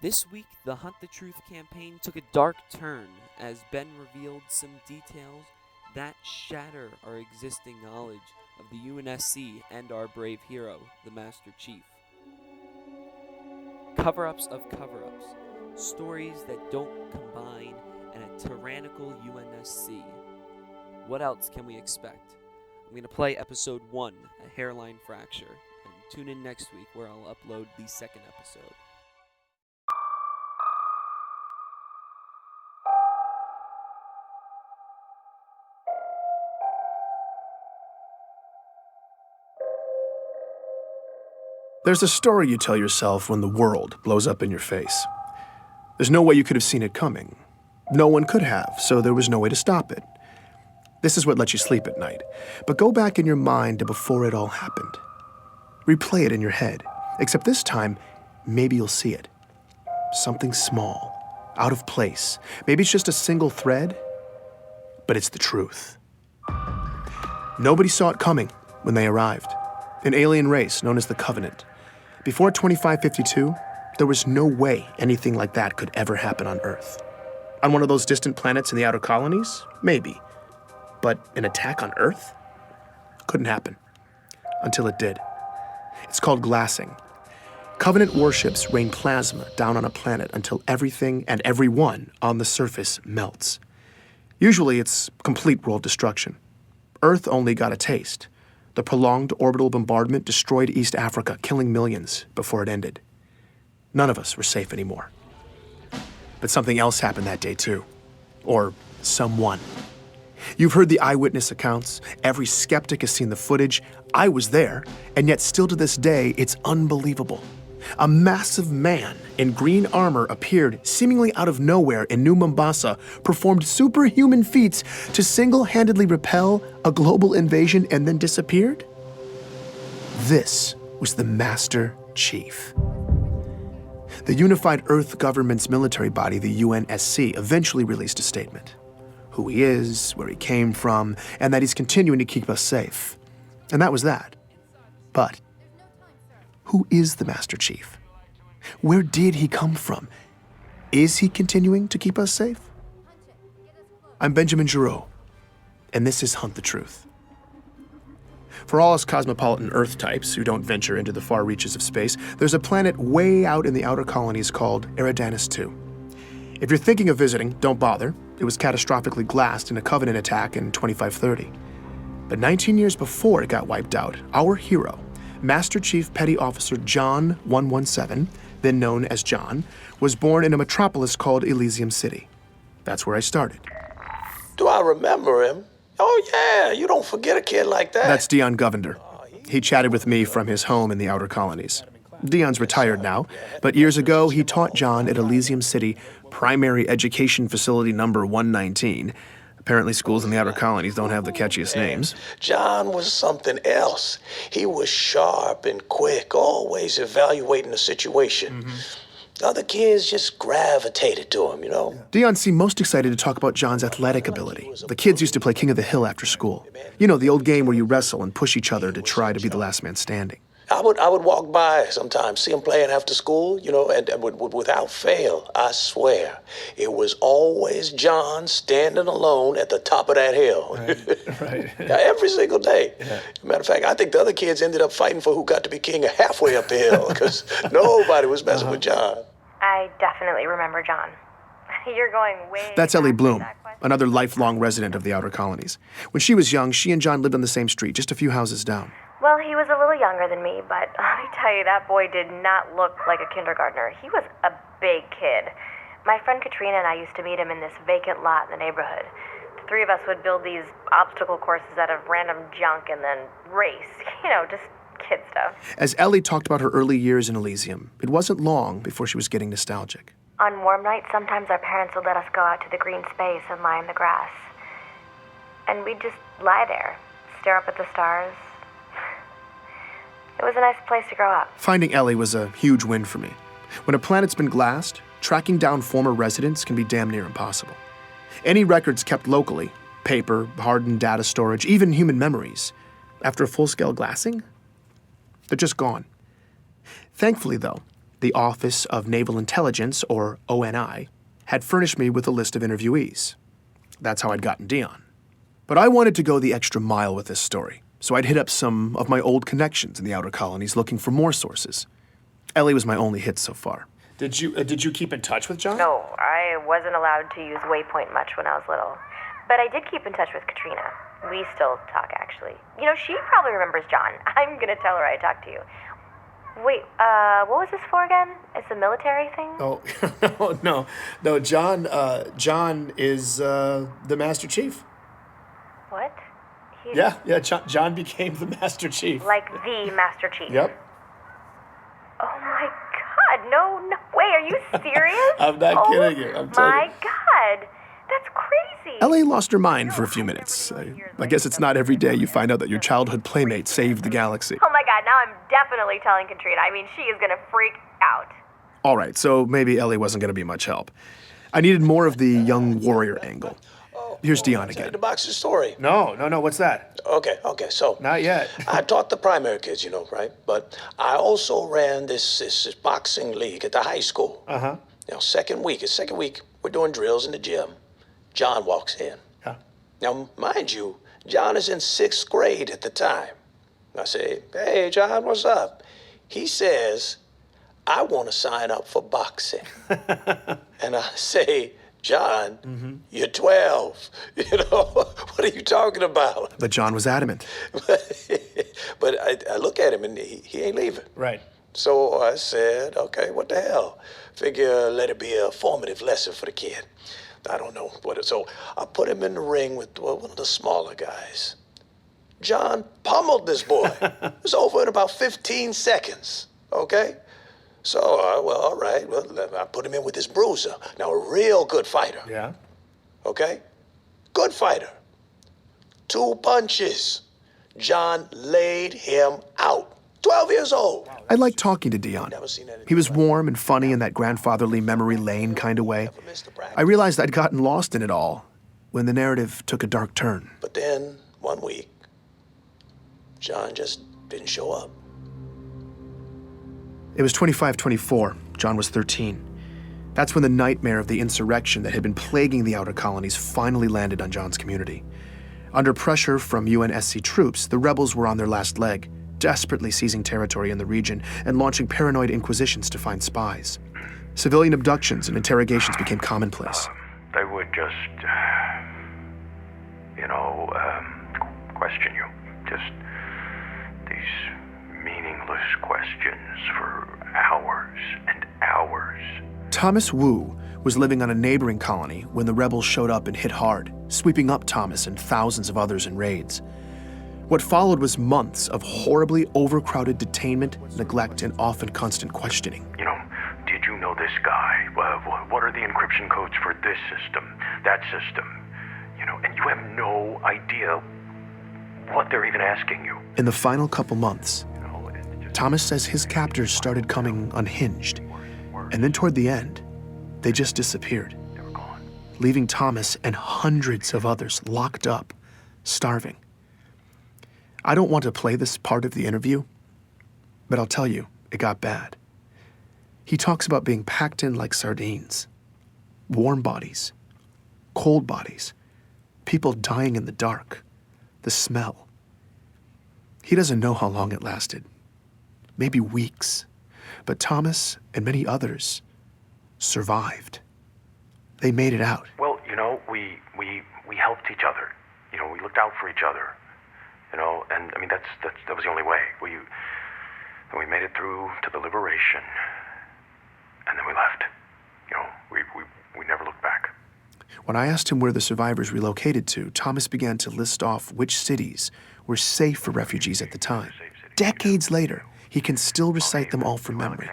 This week, the Hunt the Truth campaign took a dark turn as Ben revealed some details that shatter our existing knowledge of the UNSC and our brave hero, the Master Chief. Cover-ups of cover-ups, stories that don't combine, and a tyrannical UNSC. What else can we expect? I'm going to play episode 1, A Hairline Fracture, and tune in next week where I'll upload the second episode. There's a story you tell yourself when the world blows up in your face. There's no way you could have seen it coming. No one could have, so there was no way to stop it. This is what lets you sleep at night. But go back in your mind to before it all happened. Replay it in your head, except this time, maybe you'll see it. Something small, out of place. Maybe it's just a single thread, but it's the truth. Nobody saw it coming when they arrived. An alien race known as the Covenant. Before 2552, there was no way anything like that could ever happen on Earth. On one of those distant planets in the outer colonies? Maybe. But an attack on Earth? Couldn't happen. Until it did. It's called glassing. Covenant warships rain plasma down on a planet until everything and everyone on the surface melts. Usually it's complete world destruction. Earth only got a taste. The prolonged orbital bombardment destroyed East Africa, killing millions before it ended. None of us were safe anymore. But something else happened that day too. Or someone. You've heard the eyewitness accounts. Every skeptic has seen the footage. I was there, and yet still to this day, it's unbelievable. A massive man in green armor appeared seemingly out of nowhere in New Mombasa, performed superhuman feats to single-handedly repel a global invasion and then disappeared? This was the Master Chief. The Unified Earth Government's military body, the UNSC, eventually released a statement. Who he is, where he came from, and that he's continuing to keep us safe. And that was that. But who is the Master Chief? Where did he come from? Is he continuing to keep us safe? I'm Benjamin Giroux, and this is Hunt the Truth. For all us cosmopolitan Earth types who don't venture into the far reaches of space, there's a planet way out in the outer colonies called Eridanus II. If you're thinking of visiting, don't bother. It was catastrophically glassed in a Covenant attack in 2530. But 19 years before it got wiped out, our hero, Master Chief Petty Officer John 117, then known as John, was born in a metropolis called Elysium City. That's where I started. Do I remember him? Oh, yeah, you don't forget a kid like that. That's Dion Govender. He chatted with me from his home in the outer colonies. Dion's retired now, but years ago he taught John at Elysium City Primary Education Facility number 119. Apparently schools in the outer colonies don't have the catchiest names. John was something else. He was sharp and quick, always evaluating the situation. Other kids just gravitated to him, you know? Dion seemed most excited to talk about John's athletic ability. The kids used to play King of the Hill after school. You know, the old game where you wrestle and push each other to try to be the last man standing. I would walk by sometimes, see him playing after school, you know, and without fail, I swear, it was always John standing alone at the top of that hill. Right. Every single day. Yeah. Matter of fact, I think the other kids ended up fighting for who got to be king halfway up the hill because nobody was messing with John. I definitely remember John. You're going way... That's Ellie Bloom, another lifelong resident of the outer colonies. When she was young, she and John lived on the same street, just a few houses down. Well, he was a little younger than me, but let me tell you, that boy did not look like a kindergartner. He was a big kid. My friend Katrina and I used to meet him in this vacant lot in the neighborhood. The three of us would build these obstacle courses out of random junk and then race. You know, just kid stuff. As Ellie talked about her early years in Elysium, it wasn't long before she was getting nostalgic. On warm nights, sometimes our parents would let us go out to the green space and lie in the grass. And we'd just lie there, stare up at the stars. It was a nice place to grow up. Finding Ellie was a huge win for me. When a planet's been glassed, tracking down former residents can be damn near impossible. Any records kept locally, paper, hardened data storage, even human memories, after a full-scale glassing, they're just gone. Thankfully, though, The Office of Naval Intelligence, or ONI, had furnished me with a list of interviewees. That's how I'd gotten Dion. But I wanted to go the extra mile with this story, so I'd hit up some of my old connections in the outer colonies looking for more sources. Ellie was my only hit so far. Did you keep in touch with John? No, I wasn't allowed to use Waypoint much when I was little. But I did keep in touch with Katrina. We still talk, actually. You know, she probably remembers John. I'm gonna tell her I talked to you. Wait, what was this for again? It's a military thing? Oh, no, John is the Master Chief. What? Yeah, John became the Master Chief. Like the Master Chief? Yep. Oh my god, no way, are you serious? I'm not kidding you, I'm telling you. My god, that's crazy. Ellie lost her mind for a few minutes. I guess it's not every day you find out that your childhood playmate saved the galaxy. Oh my god, now I'm definitely telling Katrina. I mean, she is gonna freak out. All right, so maybe Ellie wasn't going to be much help. I needed more of the young warrior angle. Here's Dion Tell you again. the boxing story. No, what's that? Okay, so. Not yet. I taught the primary kids, right? But I also ran this boxing league at the high school. Uh-huh. Second week, we're doing drills in the gym. John walks in. Yeah. Now, mind you, John is in 6th grade at the time. I say, hey, John, what's up? He says, I want to sign up for boxing. And I say, John, you're 12. What are you talking about? But John was adamant. But I look at him and he ain't leaving. Right. So I said, okay, what the hell? Figure let it be a formative lesson for the kid. I don't know what it. So I put him in the ring with one of the smaller guys. John pummeled this boy. It was over in about 15 seconds, okay? So, all right, I put him in with this bruiser. Now, a real good fighter. Yeah. Okay? Good fighter. 2 punches. John laid him out. 12 years old. I liked talking to Dion. Never seen anything He was like warm and funny in that grandfatherly memory lane kind of way. Never missed a practice. I realized I'd gotten lost in it all when the narrative took a dark turn. But then, one week, John just didn't show up. It was 25-24. John was 13. That's when the nightmare of the insurrection that had been plaguing the outer colonies finally landed on John's community. Under pressure from UNSC troops, the rebels were on their last leg, desperately seizing territory in the region and launching paranoid inquisitions to find spies. Civilian abductions and interrogations became commonplace. They would just, question you. Just these meaningless questions for hours and hours. Thomas Wu was living on a neighboring colony when the rebels showed up and hit hard, sweeping up Thomas and thousands of others in raids. What followed was months of horribly overcrowded detainment, neglect, and often constant questioning. Did you know this guy? What are the encryption codes for this system, that system? And you have no idea what they're even asking you. In the final couple months, Thomas says his captors started coming unhinged, and then toward the end, they just disappeared, They were gone. leaving Thomas and hundreds of others locked up, starving. I don't want to play this part of the interview, but I'll tell you, it got bad. He talks about being packed in like sardines, warm bodies, cold bodies, people dying in the dark, the smell. He doesn't know how long it lasted, maybe weeks, but Thomas and many others survived. They made it out. Well, we helped each other. We looked out for each other. And I mean that was the only way. We made it through to the liberation, and then we left. We never looked back. When I asked him where the survivors relocated to, Thomas began to list off which cities were safe for refugees at the time. Decades later, he can still recite them all from memory.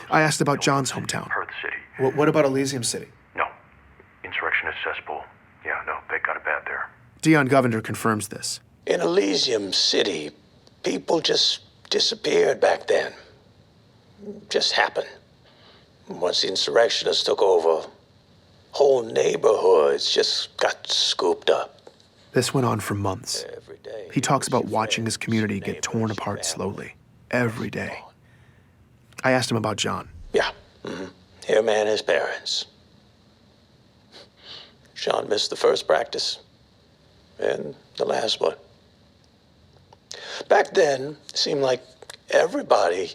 I asked about John's hometown. Perth City. What about Elysium City? No. Insurrectionist cesspool. Yeah, no, they got it bad there. Dion Govender confirms this. In Elysium City, people just disappeared back then. Just happened. Once the insurrectionists took over, whole neighborhoods just got scooped up. This went on for months. Every day. He talks about watching his community get torn apart slowly, every day. I asked him about John. Yeah. Him and his parents. Sean missed the first practice and the last one. Back then, it seemed like everybody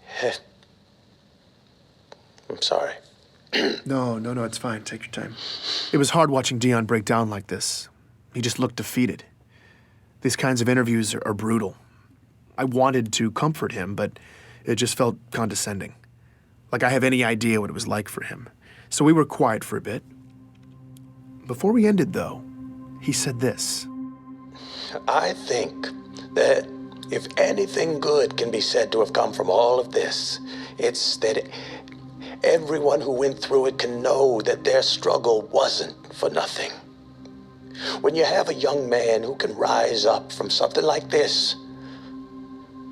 had... I'm sorry. No, it's fine. Take your time. It was hard watching Dion break down like this. He just looked defeated. These kinds of interviews are brutal. I wanted to comfort him, but it just felt condescending. Like I have any idea what it was like for him. So we were quiet for a bit. Before we ended, though, he said this. I think that if anything good can be said to have come from all of this, it's that everyone who went through it can know that their struggle wasn't for nothing. When you have a young man who can rise up from something like this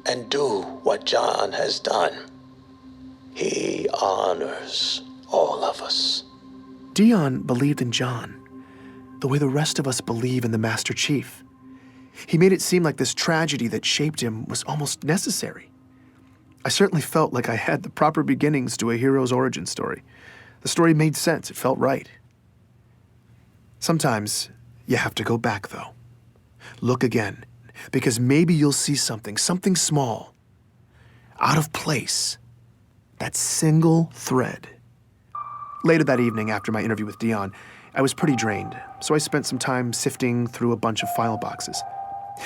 and do what John has done, he honors all of us. Dion believed in John the way the rest of us believe in the Master Chief. He made it seem like this tragedy that shaped him was almost necessary. I certainly felt like I had the proper beginnings to a hero's origin story. The story made sense. It felt right. Sometimes you have to go back, though. Look again, because maybe you'll see something small, out of place, that single thread. Later that evening, after my interview with Dion, I was pretty drained, so I spent some time sifting through a bunch of file boxes.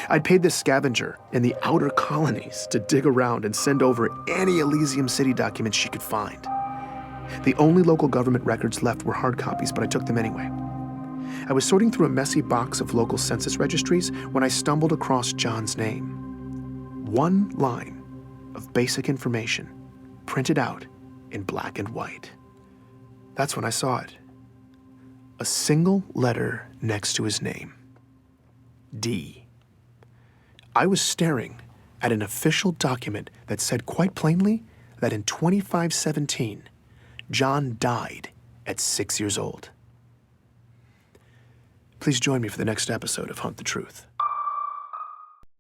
I'd paid this scavenger in the outer colonies to dig around and send over any Elysium City documents she could find. The only local government records left were hard copies, but I took them anyway. I was sorting through a messy box of local census registries when I stumbled across John's name. One line of basic information, printed out in black and white. That's when I saw it. A single letter next to his name. D. I was staring at an official document that said quite plainly that in 2517, John died at 6 years old. Please join me for the next episode of Hunt the Truth.